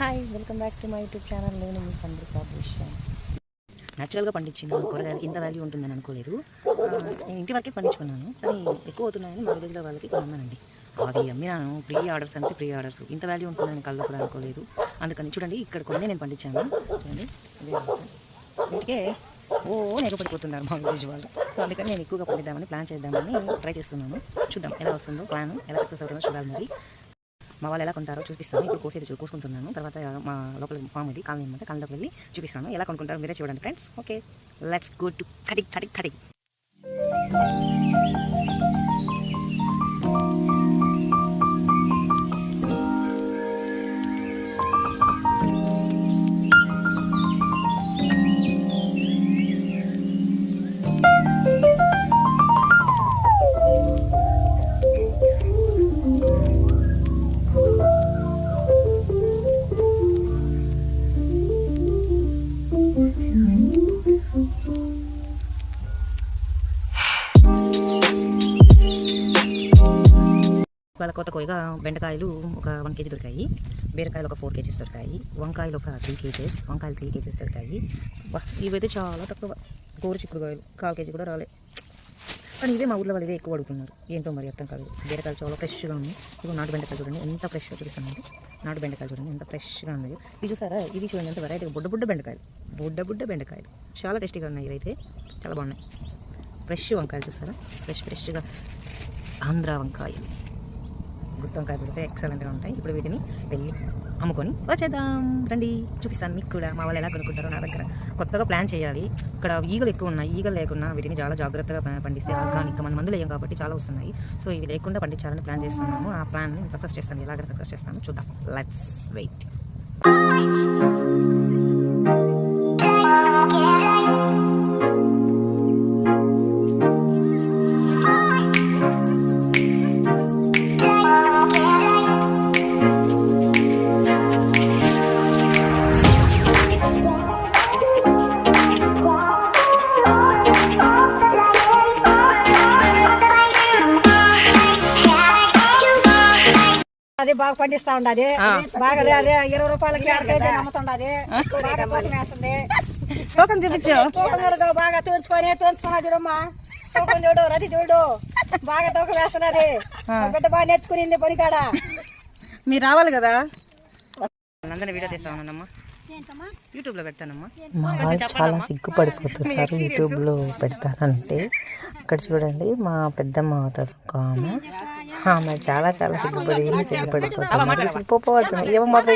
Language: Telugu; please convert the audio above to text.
Hi welcome back to my YouTube channel. నేను మీ చంద్రికా భూషణ్. న్యాచురల్గా పండించిన కూరగాయలు ఇంత వాల్యూ ఉంటుందని అనుకోలేదు. నేను ఇంటి వరకే పండించుకున్నాను, కానీ ఎక్కువ అవుతున్నాయని మా విలేజ్లో వాళ్ళకి కొన్నానండి. అవి అమ్మినాను. ప్రీ ఆర్డర్స్ అంటే ప్రీ ఆర్డర్స్, ఇంత వాల్యూ ఉంటుందని కళ్ళు కూడా అనుకోలేదు. అందుకని చూడండి, ఇక్కడ కొన్ని నేను పండించాను. చూడండి, వీటికే ఎగపడిపోతున్నారు మా విలేజ్ వాళ్ళు. సో అందుకని నేను ఎక్కువగా పండిద్దామని ప్లాన్ చేద్దామని ట్రై చేస్తున్నాను. చూద్దాం ఎలా వస్తుందో, ప్లాన్ ఎలా సక్సెస్ అవుతుందో చూడాలి. మరి మా వాళ్ళు ఎలా కొంటారో చూపిస్తాను. ఇప్పుడు కోసుకుంటున్నాను. తర్వాత మా లోపల ఫామ్ ఇది కాలనీ అనమాట. కాలనీలోకి వెళ్ళి చూపిస్తాను ఎలా కొనుక్కుంటారో మీరే చూడండి friends. Okay, let's go to cutting. వాళ్ళ కొత్తగా బెండకాయలు ఒక 1 kg దొరికాయి, బీరకాయలు ఒక 4 kgs దొరికాయి, వంకాయలు ఒక 3 kgs, వంకాయలు 3 kgs దొరికాయి. ఇవైతే చాలా తక్కువ. గోరు చిక్కుడుకాయలు 1/4 kg కూడా రాలే. కానీ ఇవే మా ఊళ్ళో వాళ్ళు ఇవే ఎక్కువ అడుగుతున్నారు. ఏంటో మరి అర్థం కాదు. బీరకాయలు చాలా ఫ్రెష్గా ఉన్నాయి. ఇప్పుడు నాటు బెండకాయలు చూడండి ఎంత ఫ్రెష్గా చూపిస్తాను. నాటు బెండకాయలు చూడండి ఎంత ఫ్రెష్గా ఉన్నాయి. ఇవి చూసారా, ఇవి చూడండి ఎంత వెరైటీగా బుడ్డ బెండకాయలు చాలా టేస్టీగా ఉన్నాయి. ఇవైతే చాలా బాగున్నాయి. ఫ్రెష్ వంకాయలు చూస్తారా, ఫ్రెష్గా ఆంధ్ర వంకాయలు, గుత్తి వంకాయ పెడితే ఎక్సలెంట్గా ఉంటాయి. ఇప్పుడు వీటిని వెళ్ళి అమ్ముకొని వచ్చేద్దాం. రండి, చూపిస్తాను మీకు కూడా మా వాళ్ళు ఎలా కొనుక్కుంటారో. నా దగ్గర కొత్తగా ప్లాన్ చేయాలి. ఇక్కడ ఈగలు ఎక్కువ ఉన్నాయి. ఈగలు లేకుండా వీటిని చాలా జాగ్రత్తగా పండిస్తే ఆర్గానిక్, మన మందులు వేయం కాబట్టి చాలా వస్తున్నాయి. సో ఇవి లేకుండా పండించాలని ప్లాన్ చేస్తున్నాము. ఆ ప్లాన్ని సక్సెస్ చేస్తాను. ఎలాగైనా సక్సెస్ చేస్తాను, చూద్దాం. Let's wait. అది బాగా పండిస్తా ఉండదు. బాగా 20 రూపాయలకి అమ్ముతుండది. బాగా తూకం వేస్తుంది. తూకం చూపించు. తూకం బాగా తూచుతున్నా చూడమ్మా. తూకం చూడు, రది చూడు, బాగా తూకం వేస్తున్నది. బిడ్డ బాగా నేర్చుకునింది పనికాడ. మీరు రావాలి కదా. అందరినీ వీడియో తీస్తా ఉన్నానమ్మా, యూట్యూబ్లో పెడతానమ్మా. మా వాళ్ళు చాలా సిగ్గుపడిపోతున్నారు యూట్యూబ్లో పెడతానంటే. ఇక్కడ చూడండి, మా పెద్దమ్మ అవుతారు ఒక ఆమె చాలా సిగ్గుపడిపోతున్నారు. ఏమో మాత్రం